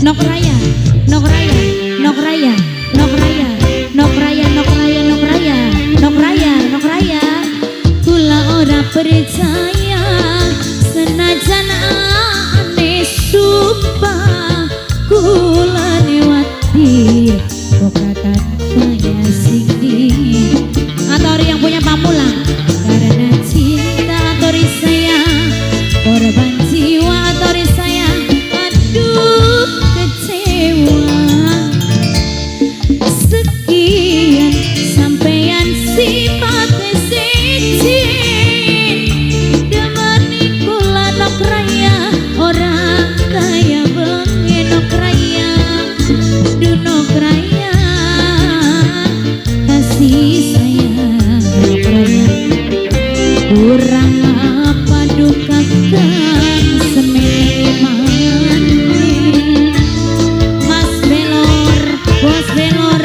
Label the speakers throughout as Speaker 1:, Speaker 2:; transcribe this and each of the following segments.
Speaker 1: Nok raya, nok raya, nok raya, nok raya, nok raya, nok raya, nok raya, nok raya, nok raya. Kula ora percaya senajan aneh sumpah kula lewati kokatan kaya sini. Atori yang punya pamulang karena cinta atori saya korban jiwa atori saya. Aduh kecewa sekian sampeyan sifat siji demani kula nok raya orang kaya bengi nok raya dunok raya kasih sayang nok raya kurang apa dukakan sememan. Mas Belor, bos belor,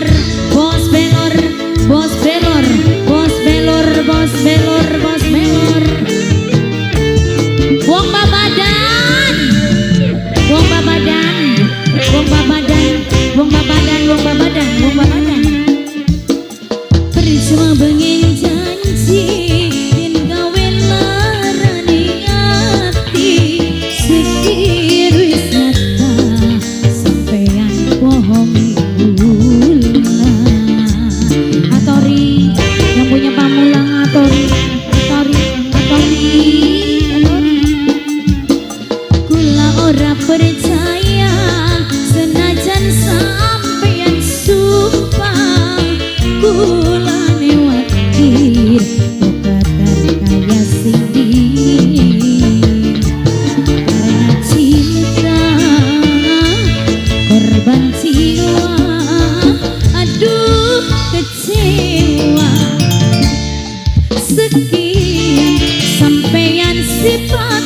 Speaker 1: bos belor, bos belor, bos belor, bos belor, bos belor. Wong babadan, wong babadan, wong babadan, wong babadan, wong babadan, wong babadan. Percuma benging janji yen gawe larani ati sekir wis nyata sampeyan bohongi kula. Atori yang punya pamulang atori, atori, atori, atori. Kula ora percaya senajan sampeyan sumpah kula newatir kokatan kaya sini karena cinta korban jiwa. Aduh kecewa sekian sampeyan sifat